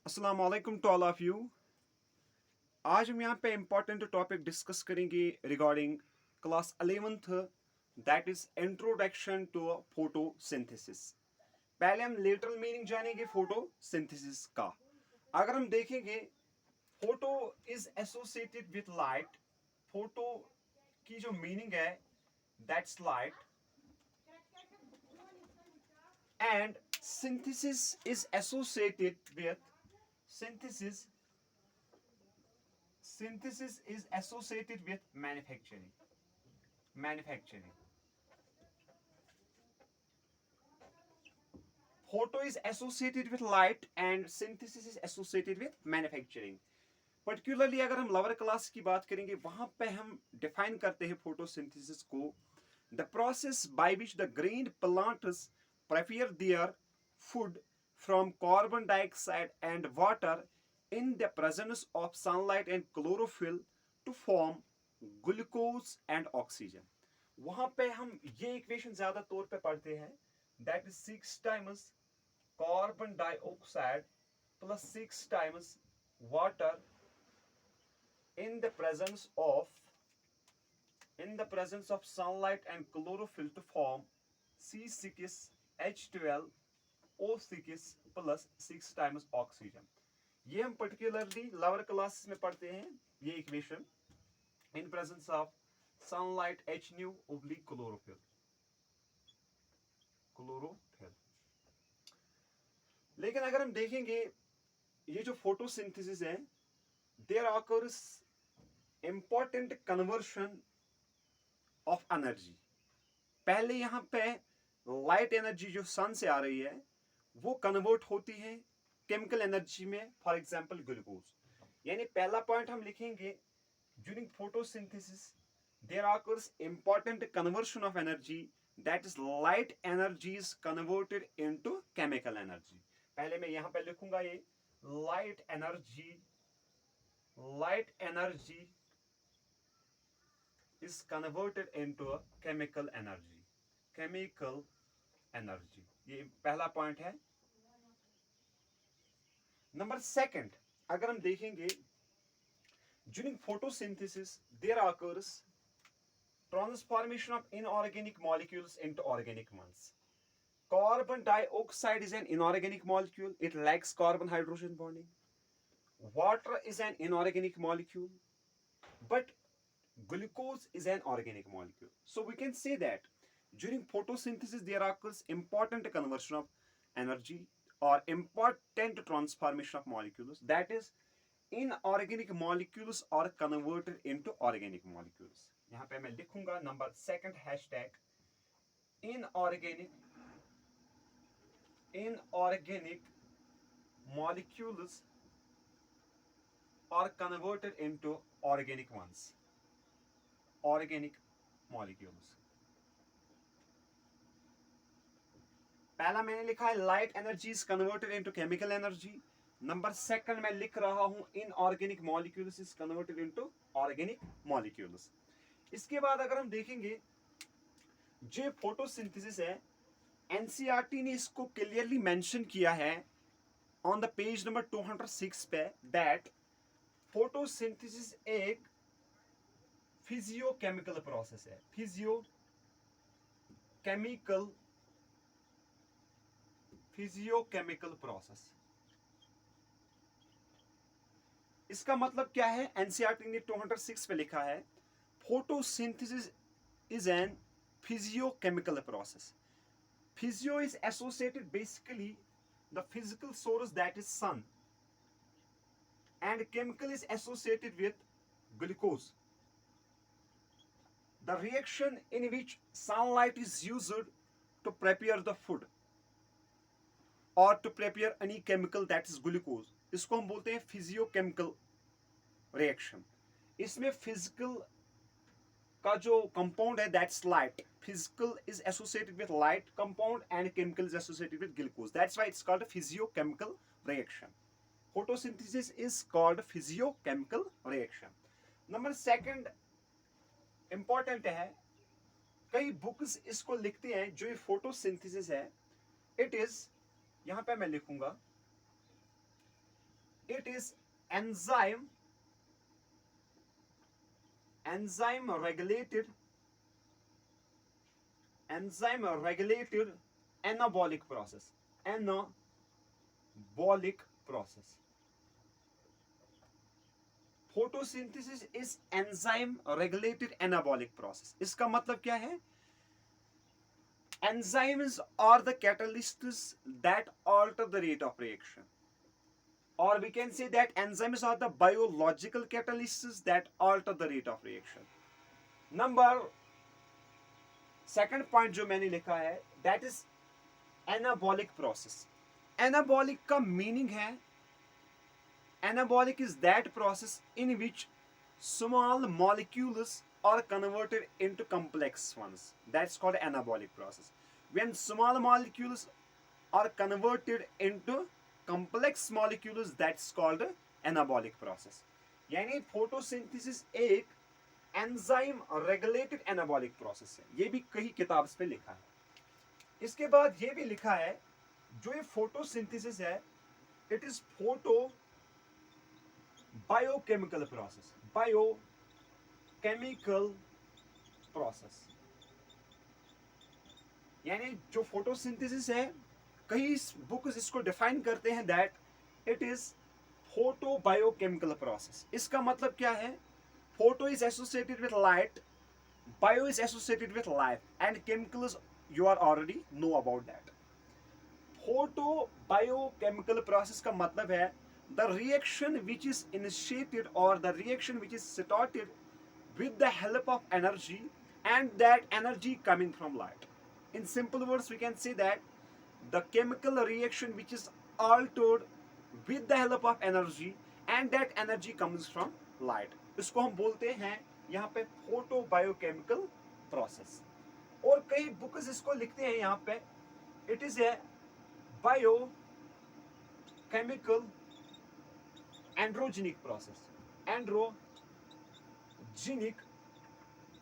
अस्सलाम वालेकुम to all of you. आज हम यहाँ पे इम्पोर्टेंट टॉपिक डिस्कस करेंगे regarding class 11th, that is introduction to photosynthesis. पहले हम लिटरल मीनिंग जानेंगे फोटोसिंथेसिस का। अगर हम देखेंगे photo is associated with light. Photo की जो मीनिंग है that's light, and synthesis is associated with synthesis synthesis is associated with manufacturing. Photo is associated with light and synthesis is associated with manufacturing. Particularly अगर हम lower class की बात करेंगे वहां पे हम डिफाइन करते हैं फोटोसिंथेसिस को, the process by which the grain plants prepare their food from carbon dioxide and water in the presence of sunlight and chlorophyll to form glucose and oxygen. वहां पे हम ये इक्वेशन ज्यादा तौर पे पढ़ते हैं, that is 6 times carbon dioxide plus 6 times water in the presence of sunlight and chlorophyll to form C6H12O6 plus 6 times oxygen. ये हम पर्टिकुलरली लोअर क्लासेस में पढ़ते हैं ये equation, in presence of sunlight H new oblique chlorophyll. लेकिन अगर हम देखेंगे ये जो फोटोसिंथेसिस है, there occurs important conversion of energy. पहले यहां पे लाइट एनर्जी जो सन से आ रही है वो कन्वर्ट होती है केमिकल एनर्जी में, फॉर एग्जांपल ग्लूकोज। यानी पहला पॉइंट हम लिखेंगे, during photosynthesis there occurs important conversion of energy, that is light energy is converted into chemical energy. पहले मैं यहां पे लिखूंगा ये light energy is converted into a chemical energy. ये पहला पॉइंट है। नंबर सेकंड, अगर हम देखेंगे during photosynthesis there occurs transformation of inorganic molecules into organic ones. Carbon dioxide is an inorganic molecule, it lacks carbon hydrogen bonding. Water is an inorganic molecule, but glucose is an organic molecule. So we can say that during photosynthesis there occurs important conversion of energy or important transformation of molecules, that is inorganic molecules are converted into organic molecules. यहाँ पे मैं लिखूंगा number second hashtag inorganic molecules are converted into organic ones. Organic molecules. पहला मैंने लिखा है light energy is converted into chemical energy. Number second मैं लिख रहा हूं inorganic molecules is converted into organic molecules. इसके बाद अगर हम देखेंगे जो फोटोसिंथेसिस है, एनसीईआरटी ने इसको क्लियरली मेंशन किया है ऑन द पेज नंबर 206 पे, दैट फोटोसिंथेसिस एक फिजियोकेमिकल प्रोसेस है। Physiochemical process. इसका मतलब क्या है? एनसीईआरटी ने 206 पे लिखा है photosynthesis is an physiochemical process. Physio is associated basically the physical source, that is sun, and chemical is associated with glucose. The reaction in which sunlight is used to prepare the food or to prepare any chemical, that is glucose, इसको हम बोलते हैं physiochemical reaction. इसमें physical का जो compound है that's light, physical is associated with light compound and chemical is associated with glucose, that's why it's called physiochemical reaction. Photosynthesis is called physiochemical reaction. Number second important है, कई books इसको लिखते हैं जो ये फोटोसिंथेसिस है, it is, यहां पे मैं लिखूंगा It is enzyme enzyme regulated enzyme regulated anabolic process. Anabolic process. Photosynthesis is enzyme regulated anabolic process. इसका मतलब क्या है? Enzymes are the catalysts that alter the rate of reaction. Or we can say that enzymes are the biological catalysts that alter the rate of reaction. Number second point जो मैंने लिखा है, that is anabolic process. Anabolic का meaning है, anabolic is that process in which small molecules are converted into complex ones. That's called anabolic process. When small molecules are converted into complex molecules, that's called anabolic process. यानी photosynthesis एक enzyme regulated anabolic process है. ये भी कई किताब पे लिखा है. इसके बाद ये भी लिखा है जो ये फोटोसिंथेसिस है, it is photo biochemical process. Biochemical process यानी जो फोटोसिंथेसिस है, कई बुक्स इसको डिफाइन करते हैं that it is photo biochemical process. इसका मतलब क्या है? Photo is associated with light, bio is associated with life and chemicals you are already know about that. Photo biochemical process का मतलब है the reaction which is initiated और the reaction which is started with the help of energy and that energy coming from light. In simple words, we can say that the chemical reaction which is altered with the help of energy and that energy comes from light. इसको हम बोलते हैं यहाँ पे photo biochemical process. और कई books इसको लिखते हैं यहाँ पे it is a bio chemical androgenic process. Genic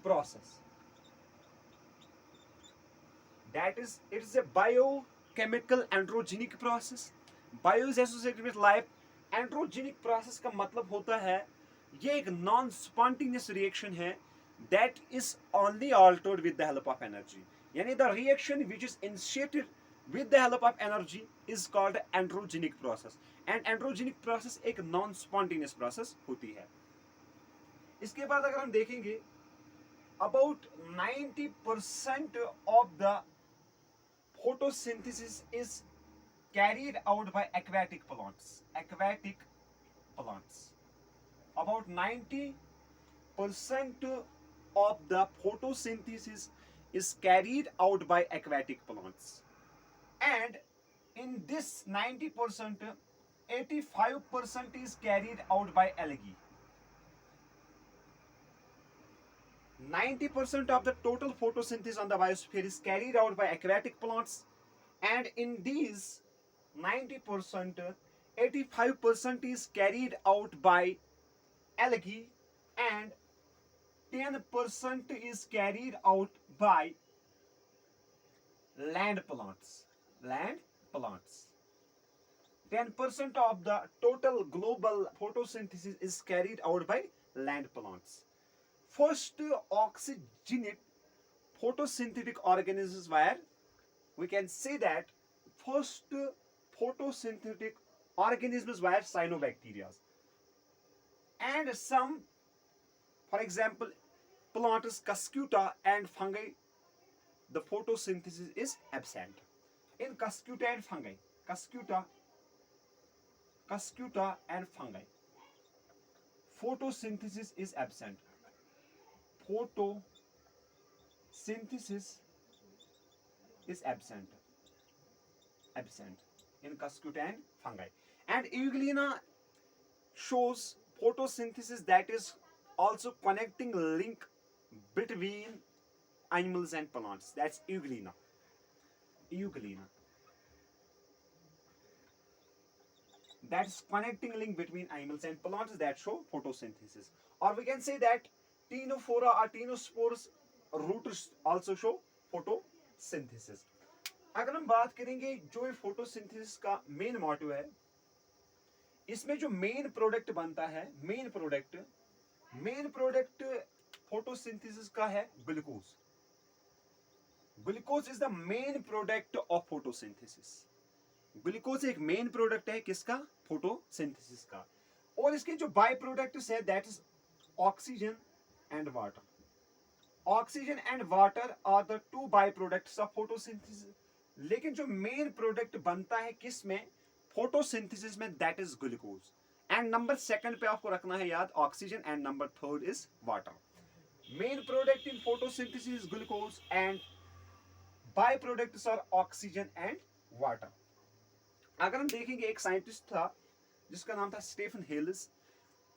process. That is, it is a biochemical androgenic process. Bio is associated with life. Androgenic process का मतलब होता है ये एक नॉन स्पॉन्टेनियस रिएक्शन है that is only altered with the help of energy. यानी the reaction which is initiated with the help of energy is called androgenic process. And androgenic process एक non spontaneous process होती है. इसके बाद अगर हम देखेंगे about 90% of the photosynthesis is carried out by aquatic plants. About 90% of the photosynthesis is carried out by aquatic plants. And in this 90%, 85% is carried out by algae. 90% of the total photosynthesis on the biosphere is carried out by aquatic plants, and in these 90%, 85% is carried out by algae and 10% is carried out by land plants. 10% of the total global photosynthesis is carried out by land plants. First oxygenic photosynthetic organisms were, we can say that first photosynthetic organisms were cyanobacteria, and some, for example, plants, cuscuta and fungi, the photosynthesis is absent. In cuscuta and fungi, cuscuta and fungi, photosynthesis is absent. Photosynthesis is absent in cuscuta and fungi. And Euglena shows photosynthesis that is also connecting link between animals and plants. That's Euglena. That's connecting link between animals and plants that show photosynthesis. Or we can say that Ctenophora or ctenospores roots also show photosynthesis. अगर हम बात करेंगे जो ये photosynthesis का main motive है, इसमें जो मेन प्रोडक्ट बनता है, मेन प्रोडक्ट फोटोसिंथेसिस का है glucose. Glucose is the main product of photosynthesis. Glucose एक मेन प्रोडक्ट है किसका? फोटोसिंथेसिस का। और इसके जो बाय प्रोडक्ट्स है that is oxygen and water. Oxygen and water are the two by products of photosynthesis. लेकिन जो मेन प्रोडक्ट बनता है किस में? फोटोसिंथेसिस में, that is glucose. And number second पे आपको रखना है याद oxygen, and number third is water. Main product in photosynthesis glucose and by products are oxygen and water. अगर हम देखेंगे, एक साइंटिस्ट था जिसका नाम था Stephen Hales.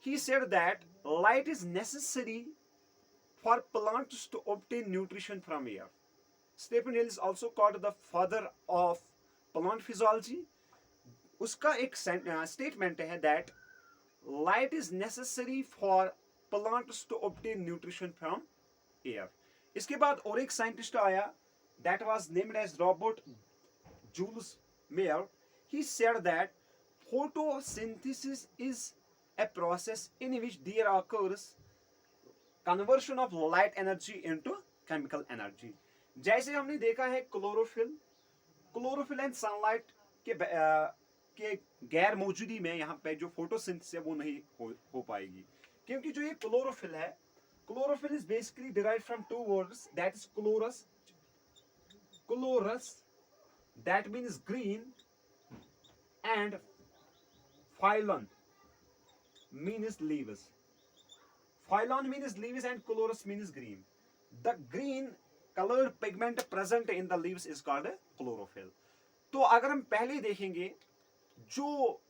He said that light is necessary for plants to obtain nutrition from air. Stephen Hale is also called the father of plant physiology. उसका एक statement है that light is necessary for plants to obtain nutrition from air. इसके बाद और एक scientist आया that was named as Robert Jules Mayer. He said that photosynthesis is a process in which there occurs conversion of light energy into chemical energy. जैसे हमने देखा है chlorophyll and sunlight के गैर मौजूदी में यहाँ पे जो फोटोसिंथेसिस है वो नहीं हो पाएगी, क्योंकि जो ये chlorophyll is basically derived from two words, that is chloros that means green and phyllon means leaves. Phylon means leaves and chlorus means green. The green colored pigment present in the leaves is called chlorophyll. तो अगर हम पहले देखेंगे, जो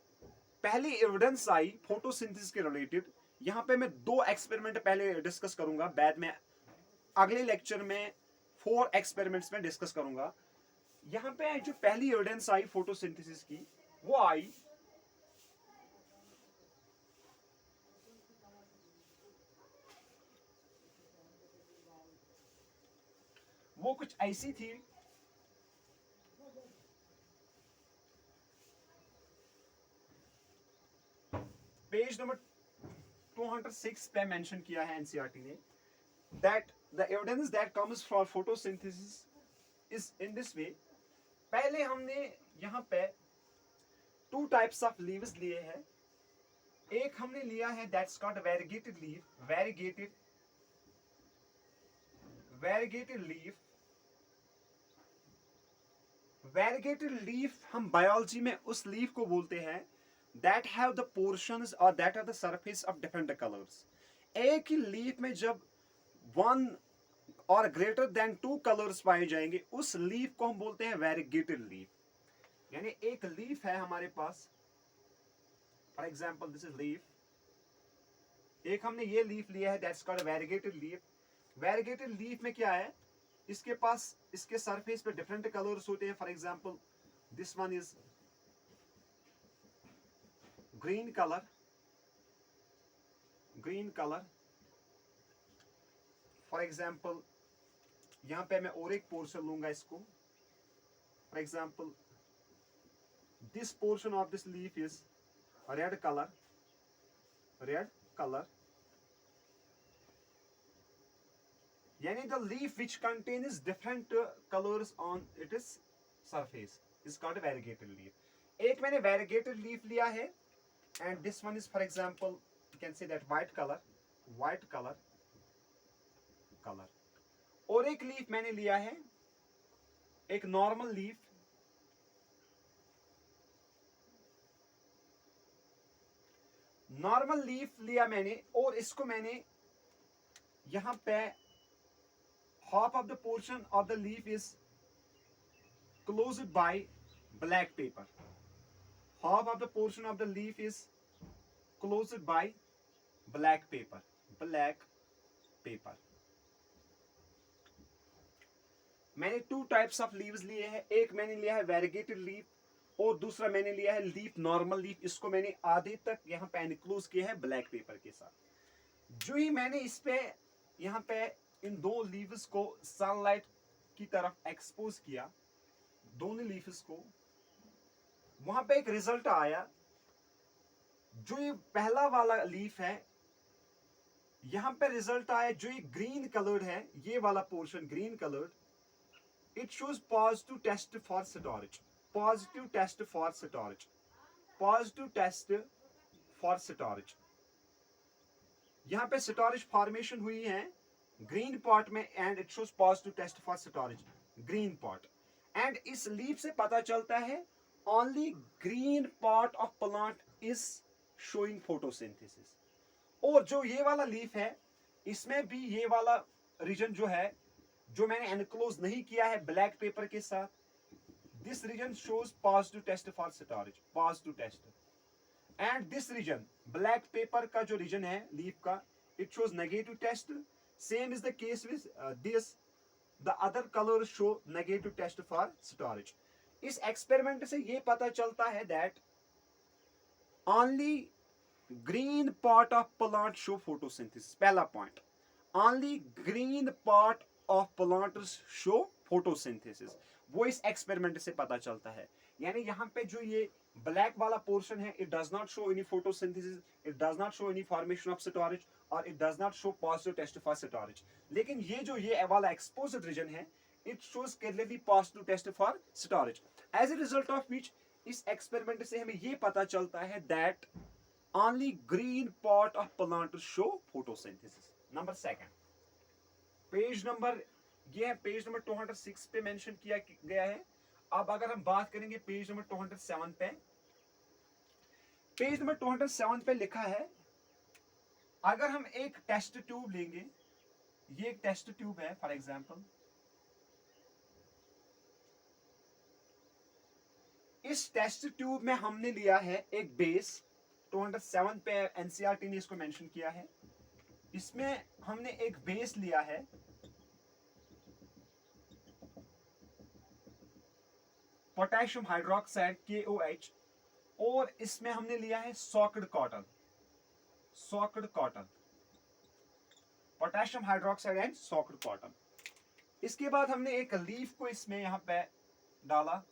पहली evidence आई photosynthesis के related, यहाँ पे मैं 2 एक्सपेरिमेंट पहले डिस्कस करूंगा, बाद में अगले लेक्चर में 4 एक्सपेरिमेंट्स में डिस्कस करूंगा। यहाँ पे जो पहली एविडेंस आई फोटोसिंथेसिस की, वो आई वो कुछ ऐसी थी। पेज नंबर 206 पे मेंशन किया है एनसीईआरटी ने, that the evidence that comes for photosynthesis is in this way. पहले हमने यहाँ पे 2 टाइप्स ऑफ लीव्स लिए हैं। एक हमने लिया है that's called variegated leaf. Variegated leaf हम बायोलॉजी में उस लीफ को बोलते हैं दैट हैव द पोर्शंस और that are the surface of different colours. एक ही लीफ में जब 1 और ग्रेटर देन 2 कलर्स पाए जाएंगे, उस लीफ को हम बोलते हैं वेरीगेटेड लीफ। यानी एक लीफ है हमारे पास, for example this is leaf, एक हमने ये लीफ लिया है that's called variegated leaf. Variegated leaf में क्या है, इसके पास इसके सरफेस पे डिफरेंट कलर्स होते हैं। For example this one is green colour. For example यहां पे मैं और एक पोर्शन लूंगा इसको, for example this portion of this leaf is red colour, यानी the leaf which contains different colors on its surface is called variegated leaf. एक मैंने variegated leaf लिया है and this one is for example you can say that white color। और एक leaf मैंने लिया है एक नॉर्मल लीफ लिया मैंने, और इसको मैंने यहां पे half of the portion of the leaf is closed by black paper. Half of the portion of the leaf is closed by black paper. मैंने 2 टाइप्स ऑफ लीव्स लिए हैं। एक मैंने लिया है वेरीगेटेड लीफ और दूसरा मैंने लिया है लीफ नॉर्मल लीफ। इसको मैंने आधे तक यहाँ पे एनक्लोज किया है ब्लैक पेपर के साथ। जो ही मैंने इस पे यहाँ पे इन 2 लीव्स को सनलाइट की तरफ एक्सपोज किया, दोनों लीव्स को, वहां पे एक रिजल्ट आया जो ये पहला वाला लीफ है, यहां पे रिजल्ट आया जो ये ग्रीन कलर्ड है, ये वाला portion green coloured, it shows positive test for storage, positive test for storage, positive test for storage. यहां पे स्टोरेज फॉर्मेशन हुई है ग्रीन पॉट में and it shows positive test for storage, green pot. And इस leaf से पता चलता है only green part of plant is showing photosynthesis. और जो ये वाला लीफ है, इसमें भी ये वाला रीजन जो है, जो मैंने एनक्लोज नहीं किया है ब्लैक पेपर के साथ, this region shows positive test for storage, positive test. And this region black paper का जो रीजन है लीफ का, it shows negative test. Same is the case with this, the other colour show negative test for storage. इस experiment से ये पता चलता है that only green part of plant show photosynthesis. पहला point, only green part of plant show photosynthesis, वो इस experiment से पता चलता है। यानी यहाँ पे जो ये ब्लैक वाला पोर्शन है, it does not show any photosynthesis, it does not show any formation of storage, और it does not show positive test for storage. लेकिन ये जो ये वाला एक्सपोज्ड रीजन है, it shows clearly positive test for storage. As a result of which इस experiment से हमें ये पता चलता है that only green part of plant show photosynthesis. Number second, page number, ये है पेज नंबर 206 पे मेंशन किया गया है। अब अगर हम बात करेंगे पेज नंबर 207 पे, पेज नंबर 207 पे लिखा है, अगर हम एक टेस्ट ट्यूब लेंगे, ये एक टेस्ट ट्यूब है फॉर एग्जांपल, इस टेस्ट ट्यूब में हमने लिया है एक बेस, 207 पे एनसीईआरटी ने इसको मेंशन किया है। इसमें हमने एक बेस लिया है, पोटेशियम हाइड्रोक्साइड KOH, और इसमें हमने लिया है socked cotton, socked cotton, potassium hydroxide and socked cotton. इसके बाद हमने एक लीफ को इसमें यहां पे डाला,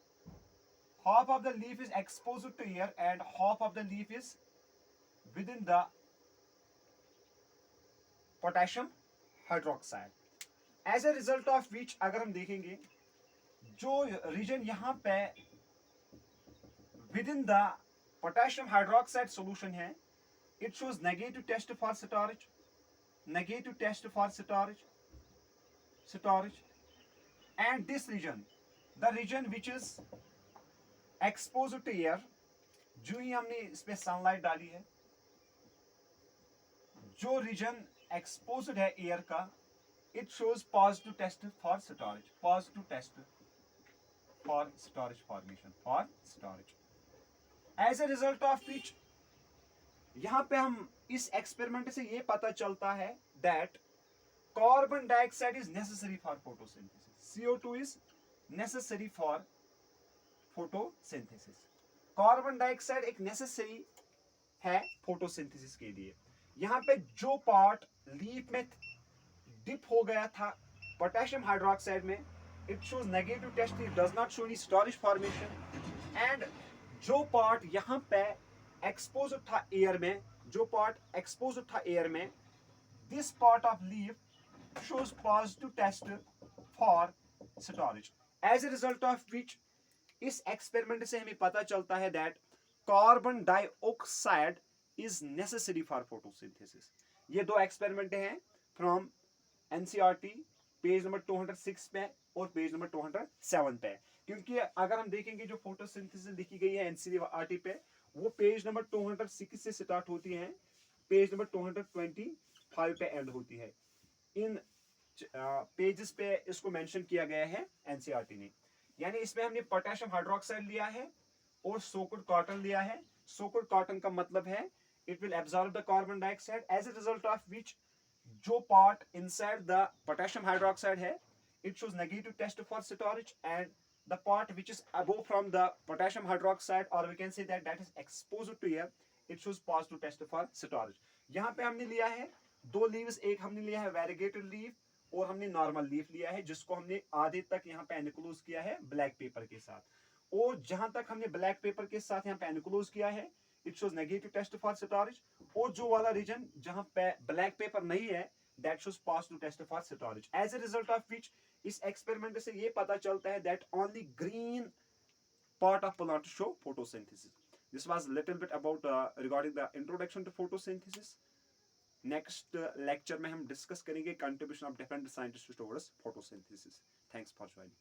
half of the leaf is exposed to air and half of the leaf is within the potassium hydroxide. As a result of which अगर हम देखेंगे, जो रीजन यहाँ पे within the potassium hydroxide solution है, it shows negative test for storage, negative test for storage, storage, and this region, the region which is expose to air, जो ही हमने इस पे सनलाइट डाली है, जो रीजन एक्सपोज्ड है एयर का, it shows positive test for storage, positive test for storage formation, for storage. As a result of which यहां पे हम इस एक्सपेरिमेंट से ये पता चलता है that carbon dioxide is necessary for photosynthesis, CO2 is necessary for photosynthesis. Carbon dioxide एक नेसेसरी है फोटोसिंथेसिस के लिए। यहां पे जो पार्ट लीफ में डिप हो गया था पोटेशियम हाइड्रोक्साइड में, it shows negative test, it does not show any storage formation. And जो पार्ट यहां पे एक्सपोज था एयर में, जो पार्ट एक्सपोज था एयर में, this part of leaf shows positive test for storage. As a result of which इस experiment से हमें पता चलता है that carbon dioxide is necessary for photosynthesis. ये दो एक्सपेरिमेंट हैं फ्रॉम एनसीईआरटी, पेज नंबर 206 पे और पेज नंबर 207 पे। क्योंकि अगर हम देखेंगे जो फोटोसिंथेसिस लिखी गई है एनसीईआरटी पे, वो पेज नंबर 206 से स्टार्ट होती है, पेज नंबर 225 पे एंड होती है। इन पेजेस पे इसको मेंशन किया गया है एनसीईआरटी ने। यानी इसमें हमने पोटेशियम हाइड्रोक्साइड लिया है और सोक्ड कॉटन लिया है। सोक्ड कॉटन का मतलब है it will absorb the carbon dioxide, as a result of which जो part inside the potassium hydroxide है, it shows negative test for storage, and the part which is above from the potassium hydroxide, और we can say that is exposed to air, it shows positive test for storage. यहाँ पे हमने लिया है दो leaves, एक हमने लिया है वेरीगेटेड लीफ और हमने नॉर्मल लीफ लिया है, जिसको हमने आधे तक यहाँ पे एनक्लोज किया है ब्लैक पेपर के साथ। और जहां तक हमने ब्लैक पेपर के साथ यहाँ पे एनक्लोज किया है, it shows negative test for storage, और जो वाला region जहां पे black paper नहीं है, that shows positive test for storage. As a result of which इस experiment से ये पता चलता है that only green part of plant show photosynthesis. This was little bit about regarding the introduction to photosynthesis. Next lecture में हम discuss करेंगे contribution of different scientists towards photosynthesis. Thanks for joining.